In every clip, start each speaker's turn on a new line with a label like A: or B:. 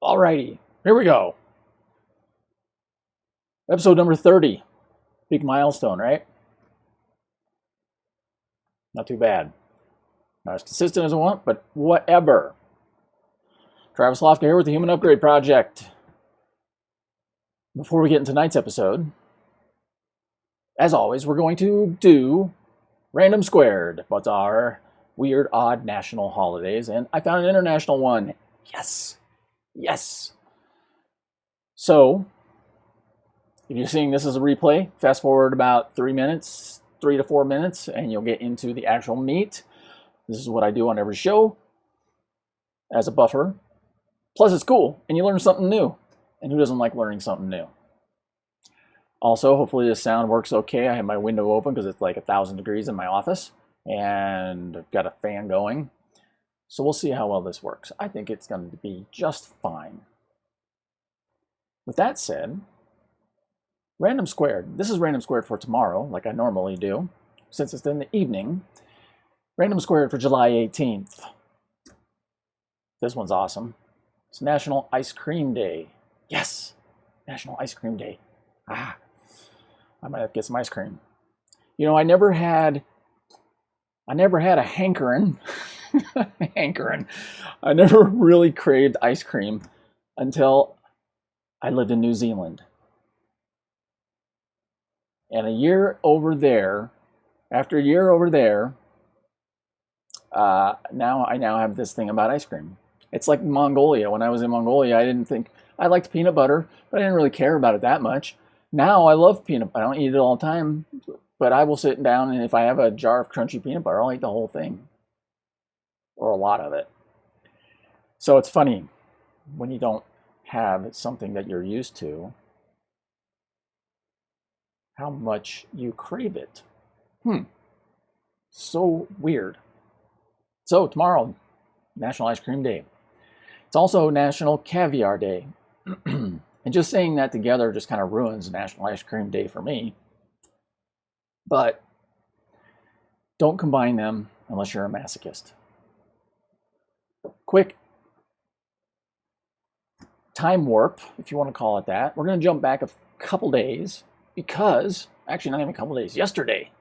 A: Alrighty, here we go. Episode number 30. Big milestone, right? Not too bad. Not as consistent as I want, but whatever. Travis Lofka here with the Human Upgrade Project. Before we get into tonight's episode, as always, we're going to do Random². What's our weird, odd national holidays? And I found an international one. Yes. Yes. So, if you're seeing this as a replay, fast forward about 3 minutes, 3 to 4 minutes, and you'll get into the actual meat. This is what I do on every show as a buffer. Plus, it's cool, and you learn something new. And who doesn't like learning something new? Also, hopefully this sound works okay. I have my window open because it's like 1,000 degrees in my office, and I've got a fan going. So we'll see how well this works. I think it's going to be just fine. With that said, Random². This is Random² for tomorrow, like I normally do, since it's in the evening. Random² for July 18th. This one's awesome. It's National Ice Cream Day. Yes! National Ice Cream Day. I might have to get some ice cream. You know, I never had a hankering. Hankering. I never really craved ice cream until I lived in New Zealand. And after a year over there, now I have this thing about ice cream. It's like Mongolia. When I was in Mongolia, I didn't think I liked peanut butter, but I didn't really care about it that much. Now I love peanut butter. I don't eat it all the time, but I will sit down, and if I have a jar of crunchy peanut butter, I'll eat the whole thing, or a lot of it. So it's funny when you don't have something that you're used to, how much you crave it. So weird. So tomorrow, National Ice Cream Day. It's also National Caviar Day. And just saying that together just kind of ruins National Ice Cream Day for me. But don't combine them unless you're a masochist. Quick time warp, if you want to call it that. We're going to jump back a couple days because, actually not even a couple days, yesterday.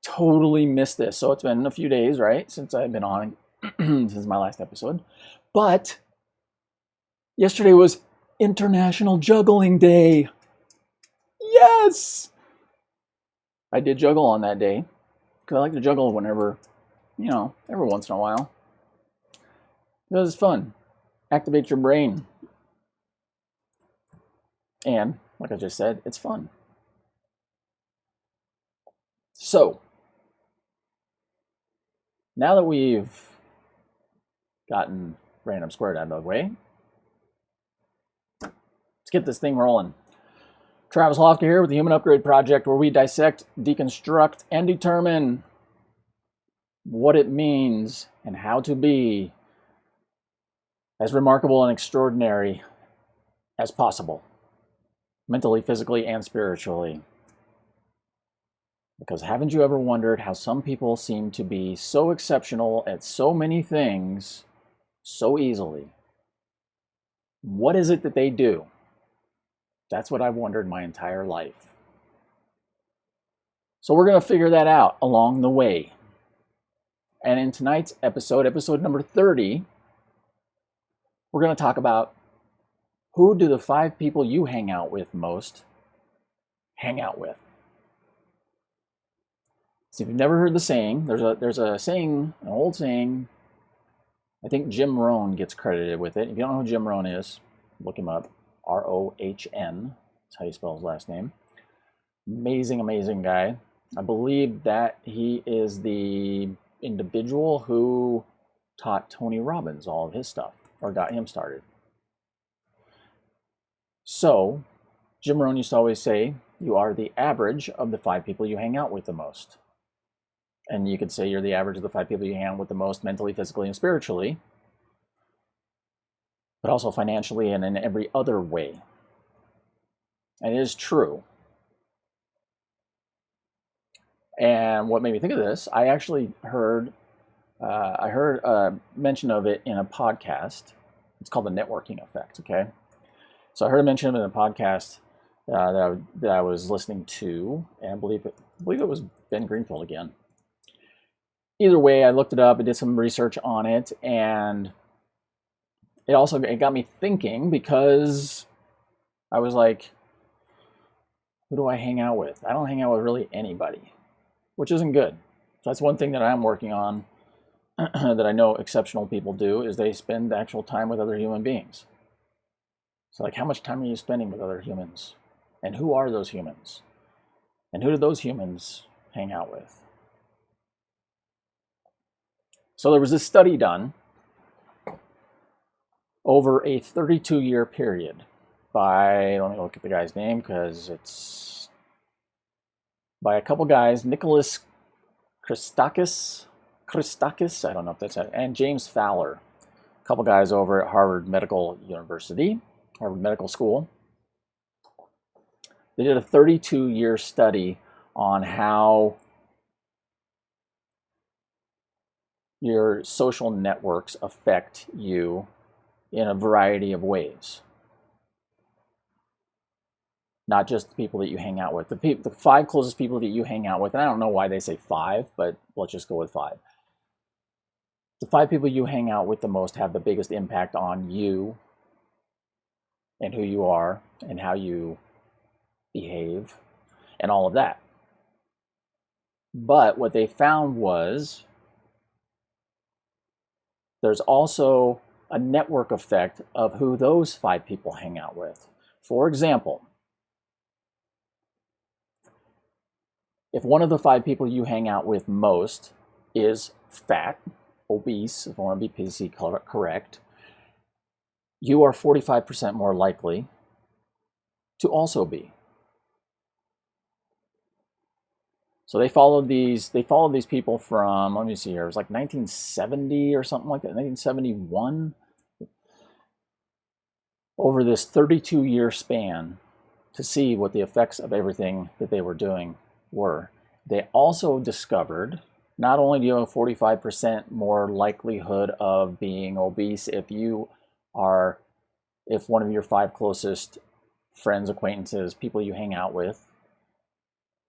A: Totally missed this. So it's been a few days, right, since I've been on, since my last episode. But yesterday was International Juggling Day. Yes! I did juggle on that day because I like to juggle whenever, every once in a while. Because it's fun. Activates your brain. And, like I just said, it's fun. So, now that we've gotten Random² out of the way, let's get this thing rolling. Travis Lofka here with the Human Upgrade Project, where we dissect, deconstruct, and determine what it means and how to be as remarkable and extraordinary as possible, mentally, physically, and spiritually. Because haven't you ever wondered how some people seem to be so exceptional at so many things so easily? What is it that they do? That's what I've wondered my entire life. So we're going to figure that out along the way. And in tonight's episode number 30, we're going to talk about who do the 5 people you hang out with most hang out with. So if you've never heard the saying, there's a saying, an old saying. I think Jim Rohn gets credited with it. If you don't know who Jim Rohn is, look him up. Rohn. That's how you spell his last name. Amazing, amazing guy. I believe that he is the individual who taught Tony Robbins all of his stuff, or got him started. So, Jim Rohn used to always say, you are the average of the 5 people you hang out with the most. And you could say you're the average of the 5 people you hang out with the most mentally, physically, and spiritually, but also financially and in every other way. And it is true. And what made me think of this, I actually heard a mention of it in a podcast It's called the networking effect, okay? So I heard him mention it in a podcast that I was listening to, and I believe it was Ben Greenfield again. Either way, I looked it up and did some research on it, and it got me thinking, because I was like, who do I hang out with? I don't hang out with really anybody, which isn't good. So that's one thing that I'm working on that I know exceptional people do, is they spend actual time with other human beings. So like, how much time are you spending with other humans? And who are those humans? And who do those humans hang out with? So there was this study done over a 32-year period by, let me look at the guy's name, because it's by a couple guys, Nicholas Christakis, I don't know if that's it, and James Fowler, a couple guys over at Harvard Medical School. They did a 32-year study on how your social networks affect you in a variety of ways. Not just the people that you hang out with. The 5 closest people that you hang out with, and I don't know why they say 5, but let's just go with 5. The 5 people you hang out with the most have the biggest impact on you and who you are and how you behave and all of that. But what they found was there's also a network effect of who those 5 people hang out with. For example, if one of the 5 people you hang out with most is fat, obese, if I want to be PC correct, you are 45% more likely to also be. So they followed these people from, let me see here, it was like 1970 or something like that, 1971, over this 32-year span, to see what the effects of everything that they were doing were. They also discovered, not only do you have a 45% more likelihood of being obese if one of your 5 closest friends, acquaintances, people you hang out with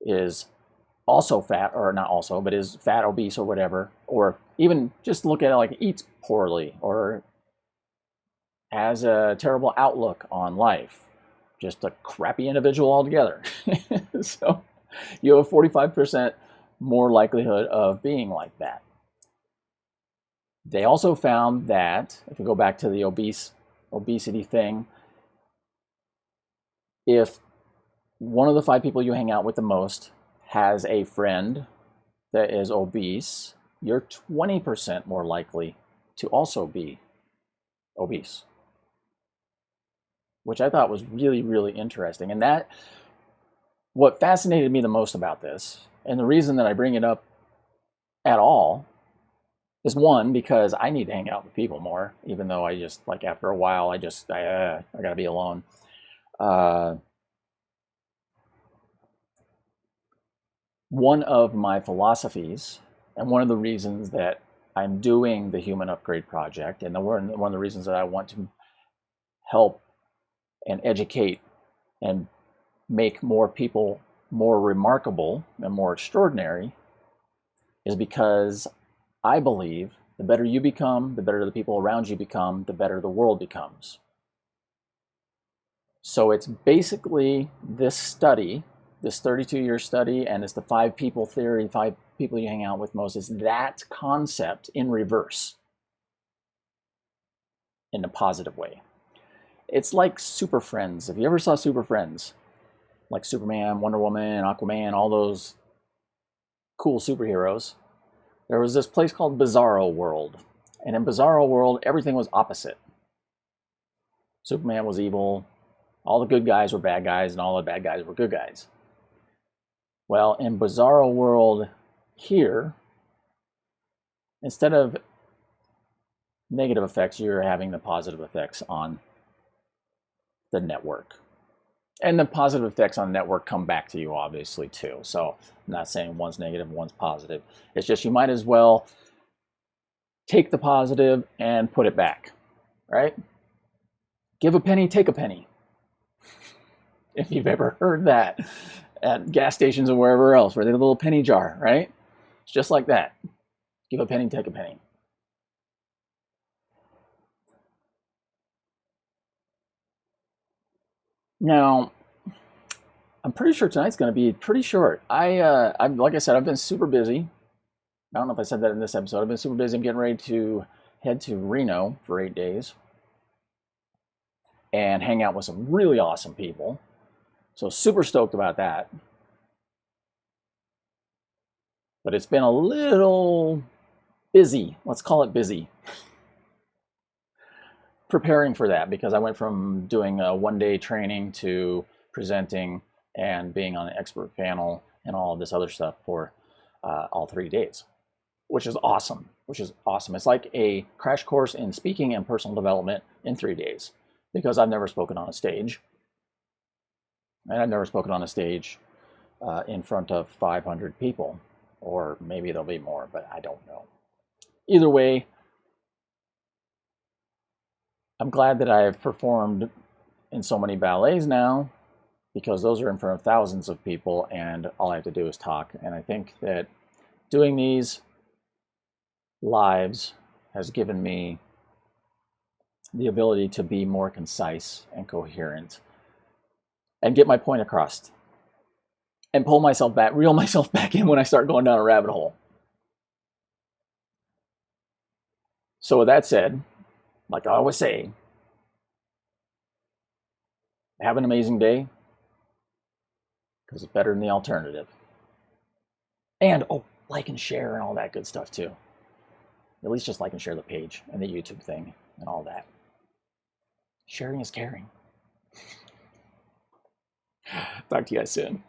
A: is also fat, or not also, but is fat, obese, or whatever, or even just look at it like eats poorly or has a terrible outlook on life, just a crappy individual altogether. So you have a 45% more likelihood of being like that. They also found that, if we go back to the obesity thing, if one of the 5 people you hang out with the most has a friend that is obese, you're 20% more likely to also be obese, which I thought was really, really interesting. And that, what fascinated me the most about this, and the reason that I bring it up at all, is one, because I need to hang out with people more, even though I just, like, after a while, I gotta be alone. One of my philosophies, and one of the reasons that I'm doing the Human Upgrade Project, and one of the reasons that I want to help and educate and make more people more remarkable and more extraordinary, is because I believe the better you become, the better the people around you become, the better the world becomes. So it's basically this study, this 32-year study, and it's the 5 people theory, 5 people you hang out with most, is that concept in reverse, in a positive way. It's like Super Friends. If you ever saw Super Friends, like Superman, Wonder Woman, Aquaman, all those cool superheroes, there was this place called Bizarro World. And in Bizarro World, everything was opposite. Superman was evil, all the good guys were bad guys, and all the bad guys were good guys. Well, in Bizarro World here, instead of negative effects, you're having the positive effects on the network. And the positive effects on the network come back to you, obviously, too. So I'm not saying one's negative, one's positive. It's just you might as well take the positive and put it back, right? Give a penny, take a penny. If you've ever heard that at gas stations or wherever else, where they have a little penny jar, right? It's just like that. Give a penny, take a penny. Now, I'm pretty sure tonight's going to be pretty short. I'm like I said, I've been super busy. I don't know if I said that in this episode. I've been super busy. I'm getting ready to head to Reno for 8 days and hang out with some really awesome people. So super stoked about that. But it's been a little busy. Let's call it busy. Preparing for that, because I went from doing a one-day training to presenting and being on an expert panel and all of this other stuff for all 3 days, which is awesome. It's like a crash course in speaking and personal development in 3 days, because I've never spoken on a stage. And I've never spoken on a stage in front of 500 people, or maybe there'll be more, but I don't know. Either way, I'm glad that I've performed in so many ballets now, because those are in front of thousands of people and all I have to do is talk. And I think that doing these lives has given me the ability to be more concise and coherent and get my point across and pull myself back, reel myself back in when I start going down a rabbit hole. So with that said, like I always say, have an amazing day, because it's better than the alternative. And, like and share and all that good stuff too. At least just like and share the page and the YouTube thing and all that. Sharing is caring. Talk to you guys soon.